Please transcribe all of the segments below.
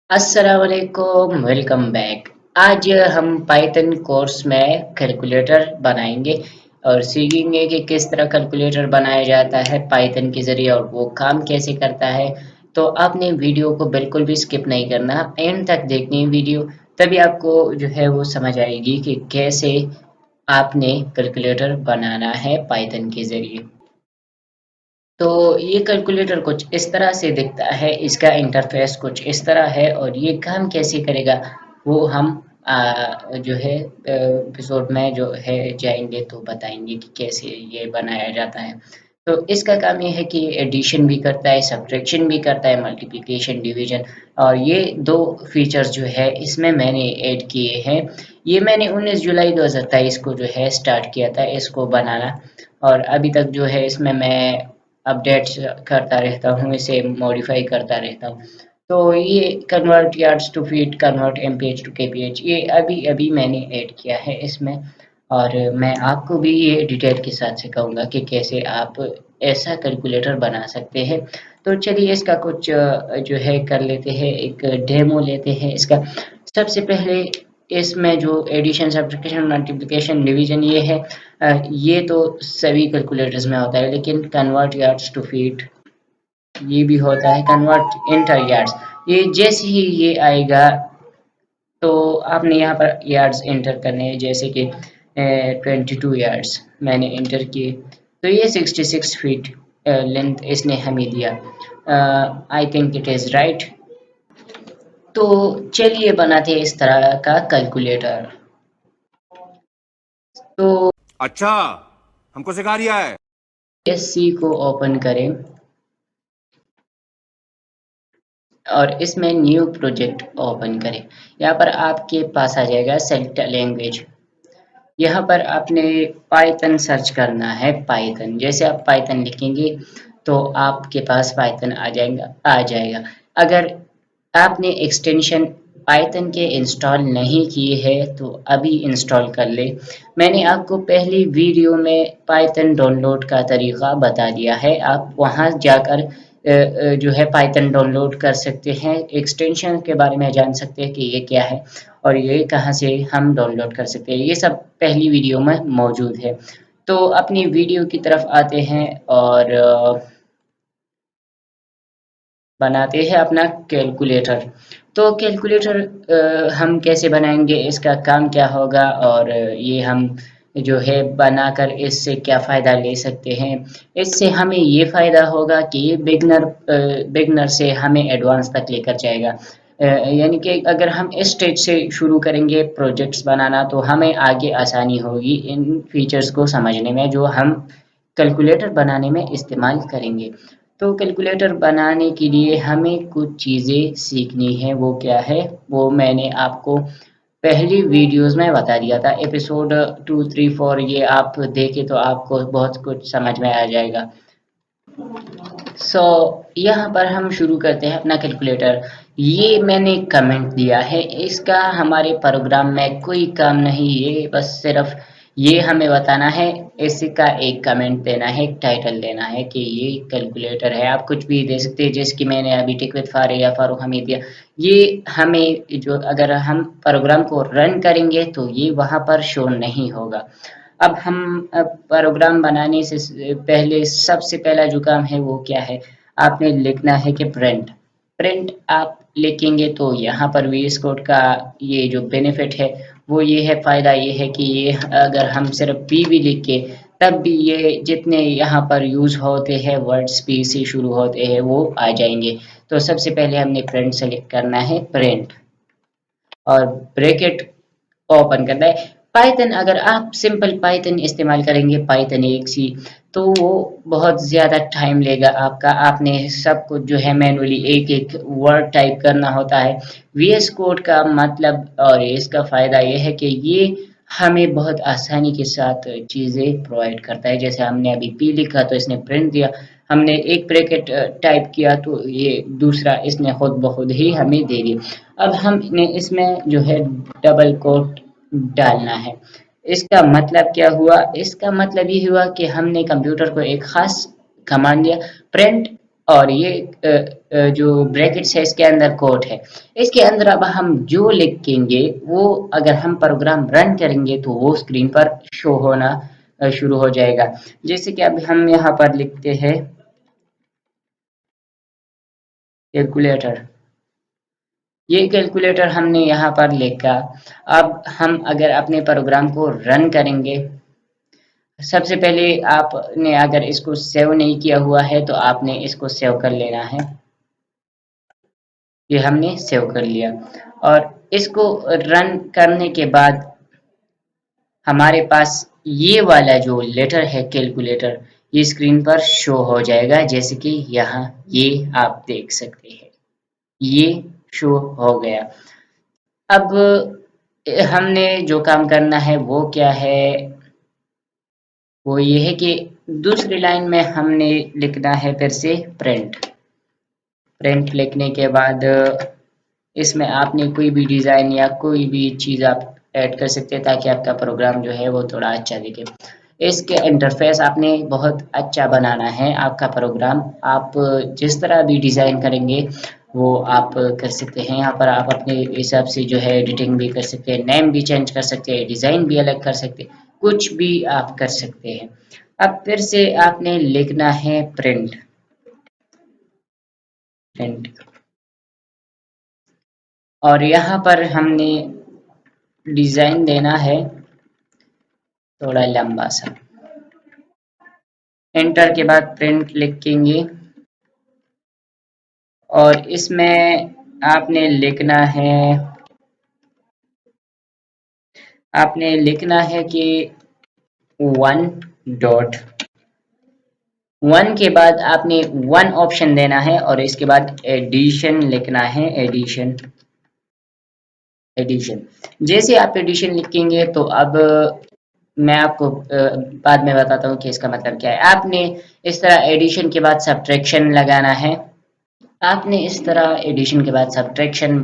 अस्सलाम वालेकुम, welcome back. आज हम पाइथन कोर्स में कैलकुलेटर बनाएंगे और सीखेंगे कि किस तरह कैलकुलेटर बनाया जाता है पाइथन के ज़रिए और वो काम कैसे करता है। तो आपने वीडियो को बिल्कुल भी स्किप नहीं करना, एंड तक देखनी है वीडियो, तभी आपको जो है वो समझ आएगी कि कैसे आपने कैलकुलेटर बनाना है पाइथन के ज़रिए। तो ये कैलकुलेटर कुछ इस तरह से दिखता है, इसका इंटरफेस कुछ इस तरह है और ये काम कैसे करेगा वो हम जो है एपिसोड में जो है जाएंगे तो बताएंगे कि कैसे ये बनाया जाता है। तो इसका काम ये है कि ये एडिशन भी करता है, सब्ट्रैक्शन भी करता है, मल्टीप्लिकेशन, डिवीजन, और ये दो फीचर्स जो है इसमें मैंने ऐड किए हैं। ये मैंने 19 जुलाई 2023 को जो है स्टार्ट किया था इसको बनाना, और अभी तक जो है इसमें मैं अपडेट्स करता रहता हूँ, इसे मॉडिफाई करता रहता हूँ। तो ये convert yards to feet, convert MPH to KPH, ये अभी अभी मैंने ऐड किया है इसमें, और मैं आपको भी ये डिटेल के साथ सिखाऊंगा कि कैसे आप ऐसा कैलकुलेटर बना सकते हैं। तो चलिए इसका कुछ जो है कर लेते हैं, एक डेमो लेते हैं इसका। सबसे पहले इसमें जो एडिशन, सब्ट्रैक्शन, मल्टीप्लिकेशन, डिवीजन ये है, ये तो सभी कैलकुलेटर्स में होता है, लेकिन कन्वर्ट यार्ड्स टू फीट ये भी होता है, कन्वर्ट इंटर यार्ड्स, ये जैसे ही ये आएगा तो आपने यहाँ पर यार्ड्स एंटर करने हैं, जैसे कि 22 यार्ड्स मैंने एंटर किए, तो ये 66 फीट लेंथ इसने हमें दिया। I think it is right. तो चलिए बनाते हैं इस तरह का कैलकुलेटर। तो अच्छा, हमको सिखा रिया है। एससी को ओपन करें और इसमें न्यू प्रोजेक्ट ओपन करें। यहाँ पर आपके पास आ जाएगा सेलेक्ट लैंग्वेज। यहाँ पर आपने पाइथन सर्च करना है, पाइथन जैसे आप पाइथन लिखेंगे तो आपके पास पाइथन आ जाएगा। अगर आपने एक्सटेंशन पाइथन के इंस्टॉल नहीं किए हैं तो अभी इंस्टॉल कर ले। मैंने आपको पहली वीडियो में पाइथन डाउनलोड का तरीका बता दिया है, आप वहां जाकर जो है पाइथन डाउनलोड कर सकते हैं, एक्सटेंशन के बारे में जान सकते हैं कि ये क्या है और ये कहाँ से हम डाउनलोड कर सकते हैं, ये सब पहली वीडियो में मौजूद है। तो अपनी वीडियो की तरफ आते हैं और बनाते हैं अपना कैलकुलेटर। तो कैलकुलेटर हम कैसे बनाएंगे, इसका काम क्या होगा, और ये हम जो है बनाकर इससे क्या फ़ायदा ले सकते हैं। इससे हमें ये फ़ायदा होगा कि ये बिगनर से हमें एडवांस तक लेकर जाएगा। यानी कि अगर हम इस स्टेज से शुरू करेंगे प्रोजेक्ट्स बनाना तो हमें आगे आसानी होगी इन फीचर्स को समझने में जो हम कैलकुलेटर बनाने में इस्तेमाल करेंगे। तो कैलकुलेटर बनाने के लिए हमें कुछ चीज़ें सीखनी है, वो क्या है वो मैंने आपको पहली वीडियोस में बता दिया था, एपिसोड 2, 3, 4, ये आप देखें तो आपको बहुत कुछ समझ में आ जाएगा। सो यहाँ पर हम शुरू करते हैं अपना कैलकुलेटर। ये मैंने कमेंट दिया है, इसका हमारे प्रोग्राम में कोई काम नहीं, ये बस सिर्फ ये हमें बताना है, इसका एक कमेंट देना है, एक टाइटल देना है कि ये कैलकुलेटर है। आप कुछ भी दे सकते हैं, जैसे कि मैंने अभी टिक विद फारे या फारूक हमीद दिया। ये हमें जो अगर हम प्रोग्राम को रन करेंगे तो ये वहाँ पर शो नहीं होगा। अब हम प्रोग्राम बनाने से पहले सबसे पहला जो काम है वो क्या है, आपने लिखना है कि प्रिंट। प्रिंट आप लिखेंगे तो यहाँ पर वीएस कोड का ये जो बेनिफिट है वो ये है, फ़ायदा ये है कि ये अगर हम सिर्फ पी भी लिख के तब भी ये जितने यहाँ पर यूज़ होते हैं वर्ड्स पी से शुरू होते हैं वो आ जाएंगे। तो सबसे पहले हमने प्रिंट सेलेक्ट करना है, प्रिंट, और ब्रैकेट ओपन करना है। पाइथन अगर आप सिंपल पाइथन इस्तेमाल करेंगे, पाइथन एक सी, तो वो बहुत ज़्यादा टाइम लेगा आपका, आपने सब कुछ जो है मैनुअली एक एक वर्ड टाइप करना होता है। वीएस कोड का मतलब और इसका फ़ायदा ये है कि ये हमें बहुत आसानी के साथ चीज़ें प्रोवाइड करता है। जैसे हमने अभी पी लिखा तो इसने प्रिंट दिया, हमने एक ब्रैकेट टाइप किया तो ये दूसरा इसने खुद ब खुद ही हमें दे दिया। अब हमने इसमें जो है डबल कोट डालना है। इसका मतलब क्या हुआ, इसका मतलब ये हुआ कि हमने कंप्यूटर को एक खास कमांड दिया, प्रिंट, और ये जो ब्रैकेट्स है इसके अंदर कोट है। इसके अंदर अब हम जो लिखेंगे वो अगर हम प्रोग्राम रन करेंगे तो वो स्क्रीन पर शो होना शुरू हो जाएगा। जैसे कि अब हम यहाँ पर लिखते हैं कैलकुलेटर। ये कैलकुलेटर हमने यहाँ पर लिखा। अब हम अगर अपने प्रोग्राम को रन करेंगे, सबसे पहले आपने अगर इसको सेव नहीं किया हुआ है तो आपने इसको सेव कर लेना है। ये हमने सेव कर लिया और इसको रन करने के बाद हमारे पास ये वाला जो लेटर है कैलकुलेटर, ये स्क्रीन पर शो हो जाएगा, जैसे कि यहाँ ये आप देख सकते हैं, ये शो हो गया। अब हमने जो काम करना है वो क्या है, वो ये है कि दूसरी लाइन में हमने लिखना है फिर से प्रिंट। प्रिंट लिखने के बाद इसमें आपने कोई भी डिज़ाइन या कोई भी चीज़ आप ऐड कर सकते हैं ताकि आपका प्रोग्राम जो है वो थोड़ा अच्छा दिखे। इसके इंटरफेस आपने बहुत अच्छा बनाना है। आपका प्रोग्राम आप जिस तरह भी डिज़ाइन करेंगे वो आप कर सकते हैं। यहाँ पर आप अपने हिसाब से जो है एडिटिंग भी कर सकते हैं, नेम भी चेंज कर सकते हैं, डिज़ाइन भी अलग कर सकते हैं, कुछ भी आप कर सकते हैं। अब फिर से आपने लिखना है प्रिंट। प्रिंट और यहाँ पर हमने डिज़ाइन देना है थोड़ा लंबा सा। एंटर के बाद प्रिंट लिखेंगे और इसमें आपने लिखना है कि 1.1 के बाद आपने 1 ऑप्शन देना है और इसके बाद एडिशन लिखना है। एडिशन एडिशन जैसे आप एडिशन लिखेंगे तो अब मैं आपको बाद में बताता हूँ कि इसका मतलब क्या है। आपने इस तरह एडिशन के बाद सब्ट्रैक्शन लगाना है। आपने इस तरह एडिशन के बाद सब्ट्रैक्शन,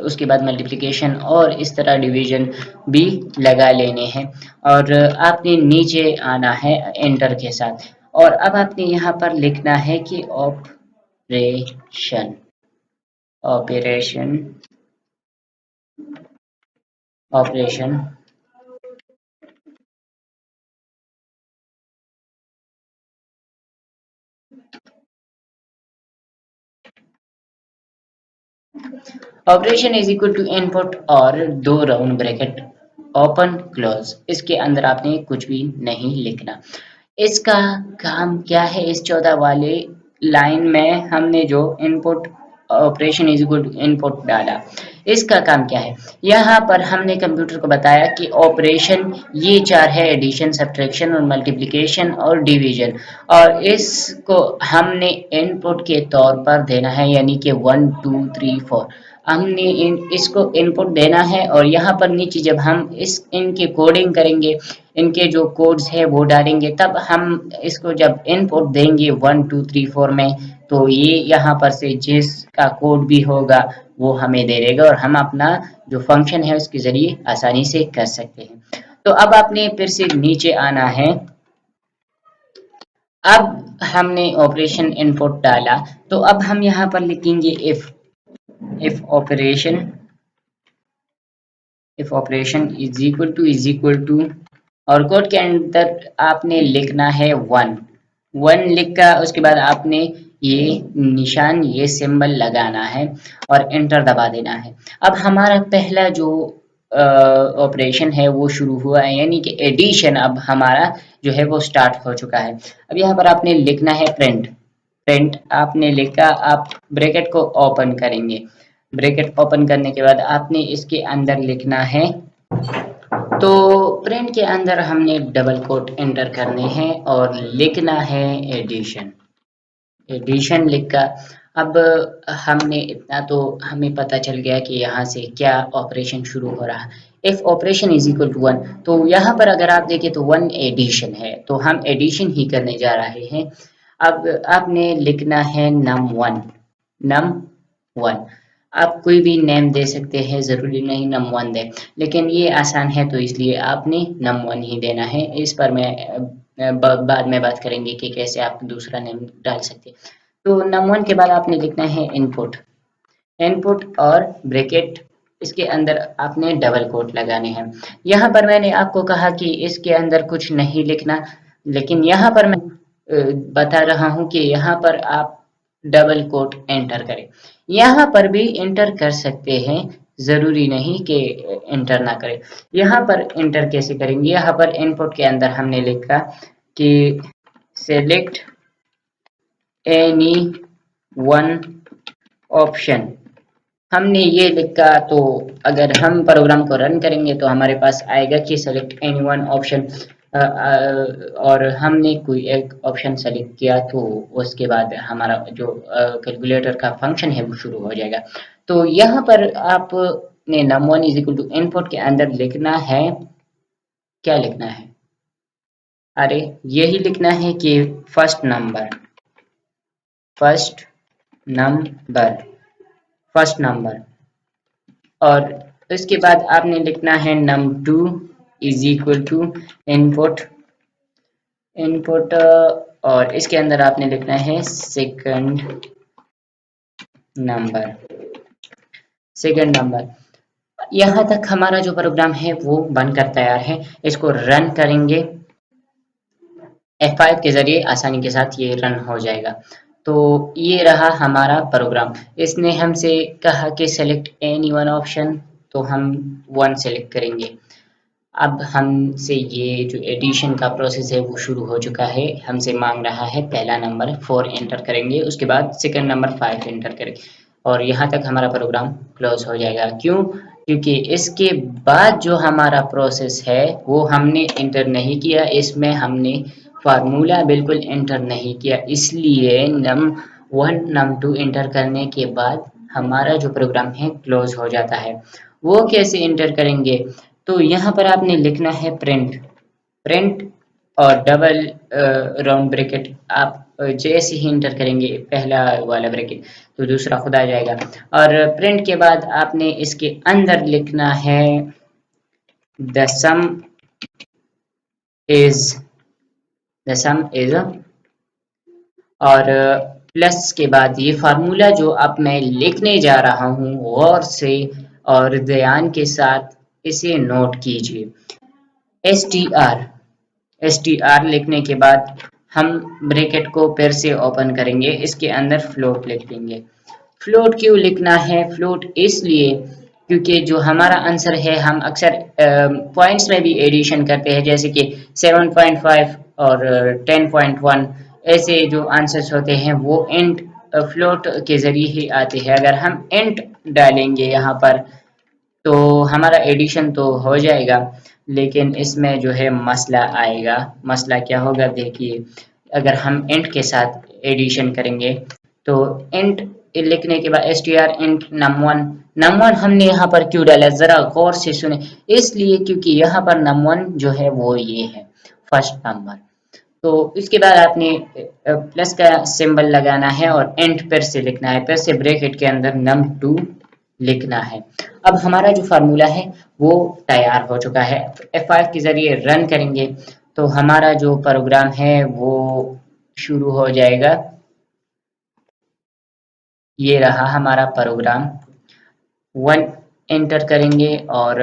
उसके बाद मल्टीप्लिकेशन और इस तरह डिवीजन भी लगा लेने हैं और आपने नीचे आना है एंटर के साथ और अब आपने यहाँ पर लिखना है कि operation operation operation operation is equal to input और 2 राउंड ब्रैकेट ओपन क्लोज। इसके अंदर आपने कुछ भी नहीं लिखना। इसका काम क्या है, इस 14 वाले लाइन में हमने जो input operation is equal to input डाला, इसका काम क्या है। यहाँ पर हमने कंप्यूटर को बताया कि ऑपरेशन ये 4 है, एडिशन, सब्ट्रैक्शन और मल्टीप्लिकेशन और डिवीजन, और इसको हमने इनपुट के तौर पर देना है, यानी कि 1 2 3 4 हमने इसको इनपुट देना है और यहाँ पर नीचे जब हम इनके कोडिंग करेंगे, इनके जो कोड्स है वो डालेंगे, तब हम इसको जब इनपुट देंगे 1 2 3 4 में, तो ये यहाँ पर से जिसका कोड भी होगा वो हमें दे देगा और हम अपना जो फंक्शन है उसके जरिए आसानी से कर सकते हैं। तो अब आपने फिर से नीचे आना है। अब हमने ऑपरेशन इनपुट डाला तो अब हम यहाँ पर लिखेंगे if operation is equal to और कोड के अंदर आपने लिखना है 1 लिखा, उसके बाद आपने ये निशान, ये सिंबल लगाना है और एंटर दबा देना है। अब हमारा पहला जो ऑपरेशन है वो शुरू हुआ है, यानी कि एडिशन अब हमारा जो है वो स्टार्ट हो चुका है। अब यहाँ पर आपने लिखना है प्रिंट। प्रिंट आपने लिखा, आप ब्रैकेट को ओपन करेंगे। ब्रैकेट ओपन करने के बाद आपने इसके अंदर लिखना है, तो प्रिंट के अंदर हमने डबल कोट एंटर करने हैं और लिखना है एडिशन। एडिशन लिखा। अब हमने इतना तो हमें पता चल गया कि यहाँ से क्या ऑपरेशन शुरू हो रहा है। If operation is equal to 1, तो यहाँ पर अगर आप देखें तो 1 एडिशन है, तो हम एडिशन ही करने जा रहे हैं। अब आपने लिखना है num1। आप कोई भी नेम दे सकते हैं, ज़रूरी नहीं num1 दें, लेकिन ये आसान है तो इसलिए आपने num1 ही देना है। इस पर मैं बाद में बात करेंगे कि कैसे आप दूसरा नेम डाल सकते हैं। तो num1 के बाद आपने लिखना है इनपुट। इनपुट और ब्रैकेट, इसके अंदर आपने डबल कोट लगाने हैं। यहाँ पर मैंने आपको कहा कि इसके अंदर कुछ नहीं लिखना, लेकिन यहाँ पर मैं बता रहा हूँ कि यहाँ पर आप डबल कोट एंटर करें। यहाँ पर भी एंटर कर सकते हैं, जरूरी नहीं कि एंटर ना करें। यहाँ पर एंटर कैसे करेंगे? यहाँ पर इनपुट के अंदर हमने लिखा कि सेलेक्ट एनी वन ऑप्शन, हमने ये लिखा। तो अगर हम प्रोग्राम को रन करेंगे तो हमारे पास आएगा कि सेलेक्ट एनी वन ऑप्शन, और हमने कोई एक ऑप्शन सेलेक्ट किया तो उसके बाद हमारा जो कैलकुलेटर का फंक्शन है वो शुरू हो जाएगा। तो यहाँ पर आपने num1 is equal to input के अंदर लिखना है, क्या लिखना है? अरे यही लिखना है कि first number, first number, first number, और इसके बाद आपने लिखना है num2 is equal to input, input, और इसके अंदर आपने लिखना है सेकंड नंबर, सेकंड नंबर। यहाँ तक हमारा जो प्रोग्राम है वो बनकर तैयार है। इसको रन करेंगे, F5 के जरिए आसानी के साथ ये रन हो जाएगा। तो ये रहा हमारा प्रोग्राम। इसने हमसे कहा कि सेलेक्ट एनी वन ऑप्शन, तो हम वन सेलेक्ट करेंगे। अब हमसे ये जो एडिशन का प्रोसेस है वो शुरू हो चुका है। हमसे मांग रहा है पहला नंबर 4 एंटर करेंगे, उसके बाद सेकंड नंबर 5 एंटर करेंगे, और यहाँ तक हमारा प्रोग्राम क्लोज हो जाएगा। क्यों? क्योंकि इसके बाद जो हमारा प्रोसेस है वो हमने एंटर नहीं किया, इसमें हमने फार्मूला बिल्कुल एंटर नहीं किया, इसलिए num1 num2 एंटर करने के बाद हमारा जो प्रोग्राम है क्लोज हो जाता है। वो कैसे एंटर करेंगे? तो यहाँ पर आपने लिखना है प्रिंट, प्रिंट और डबल राउंड ब्रैकेट। आप जैसे ही इंटर करेंगे पहला वाला ब्रैकेट तो दूसरा खुद आ जाएगा, और प्रिंट के बाद आपने इसके अंदर लिखना है the some is, the some is, और प्लस के बाद ये फार्मूला जो अब मैं लिखने जा रहा हूँ गौर से और ध्यान के साथ इसे नोट कीजिए। str लिखने के बाद हम ब्रैकेट को फिर से ओपन करेंगे, इसके अंदर फ्लोट लिख देंगे। फ्लोट क्यों लिखना है? फ्लोट इसलिए क्योंकि जो हमारा आंसर है हम अक्सर पॉइंट्स में भी एडिशन करते हैं, जैसे कि 7.5 और 10.1, ऐसे जो आंसर्स होते हैं वो इंट फ्लोट के जरिए ही आते हैं। अगर हम इंट डालेंगे यहाँ पर तो हमारा एडिशन तो हो जाएगा, लेकिन इसमें जो है मसला आएगा। मसला क्या होगा? देखिए, अगर हम इंट के साथ एडिशन करेंगे तो इंट लिखने के बाद str इंट num1, num1 हमने यहाँ पर क्यों डाला जरा गौर से सुने। इसलिए क्योंकि यहाँ पर num1 जो है वो ये है फर्स्ट नंबर। तो इसके बाद आपने प्लस का सिंबल लगाना है और इंट फिर से लिखना है, फिर से ब्रैकेट के अंदर num2 लिखना है। अब हमारा जो फार्मूला है वो तैयार हो चुका है। F5 के जरिए रन करेंगे तो हमारा जो प्रोग्राम है वो शुरू हो जाएगा। ये रहा हमारा प्रोग्राम। 1 एंटर करेंगे और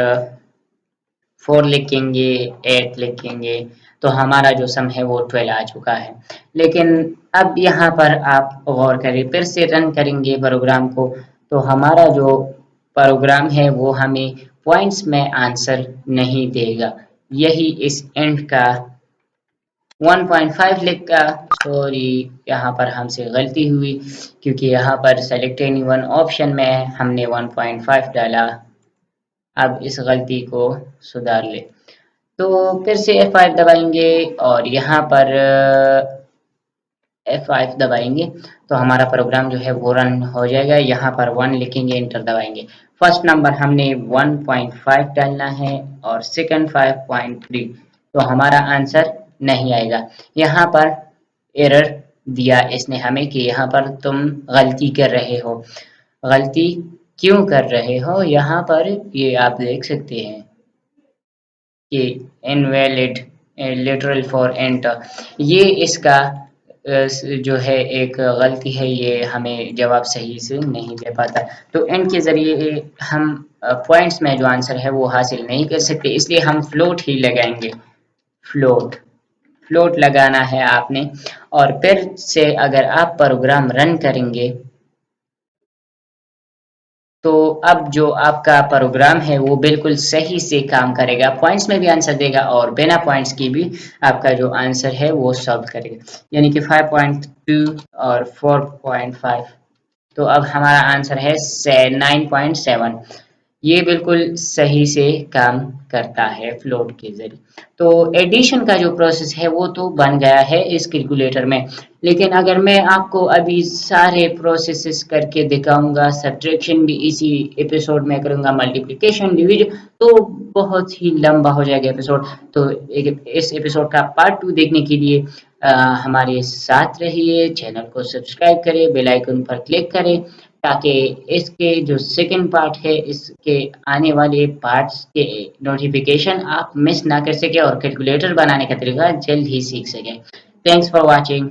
4 लिखेंगे, 8 लिखेंगे, तो हमारा जो सम है वो 12 आ चुका है। लेकिन अब यहाँ पर आप गौर करें, फिर से रन करेंगे प्रोग्राम को तो हमारा जो प्रोग्राम है वो हमें पॉइंट्स में आंसर नहीं देगा। यही इस एंड का 1.5 लिखा, सॉरी यहाँ पर हमसे गलती हुई, क्योंकि यहाँ पर सेलेक्ट एनी वन ऑप्शन में हमने 1.5 डाला। अब इस गलती को सुधार ले, तो फिर से F5 दबाएंगे और यहाँ पर F5 दबाएंगे तो हमारा प्रोग्राम जो है वो रन हो जाएगा। यहाँ पर 1 लिखेंगे, एंटर दबाएंगे। फर्स्ट नंबर हमने 1.5 डालना है और सेकंड 5.3, तो हमारा आंसर नहीं आएगा। यहाँ पर एरर दिया इसने हमें कि यहाँ पर तुम गलती कर रहे हो। गलती क्यों कर रहे हो? यहाँ पर ये आप देख सकते हैं कि इनवैलिड लिटरल फॉर एंटर, ये इसका जो है एक गलती है, ये हमें जवाब सही से नहीं दे पाता। तो एंड के ज़रिए हम पॉइंट्स में जो आंसर है वो हासिल नहीं कर सकते, इसलिए हम फ्लोट ही लगाएंगे। फ्लोट फ्लोट लगाना है आपने। और फिर से अगर आप प्रोग्राम रन करेंगे तो अब जो आपका प्रोग्राम है वो बिल्कुल सही से काम करेगा, पॉइंट्स में भी आंसर देगा और बिना पॉइंट्स की भी आपका जो आंसर है वो सॉल्व करेगा, यानी कि 5.2 और 4.5। तो अब हमारा आंसर है 9.7। ये बिल्कुल सही से काम करता है फ्लोट के जरिए। तो एडिशन का जो प्रोसेस है वो तो बन गया है इस कैलकुलेटर में, लेकिन अगर मैं आपको अभी सारे प्रोसेसेस करके दिखाऊंगा, सब्ट्रैक्शन भी इसी एपिसोड में करूंगा, मल्टीप्लिकेशन डिवीजन, तो बहुत ही लंबा हो जाएगा एपिसोड। तो इस एपिसोड का पार्ट 2 देखने के लिए हमारे साथ रहिए, चैनल को सब्सक्राइब करें, बेल आइकन पर क्लिक करें, ताकि इसके जो सेकंड पार्ट है, इसके आने वाले पार्ट्स के नोटिफिकेशन आप मिस ना कर सके और कैलकुलेटर बनाने का तरीका जल्द ही सीख सकें। Thanks for watching.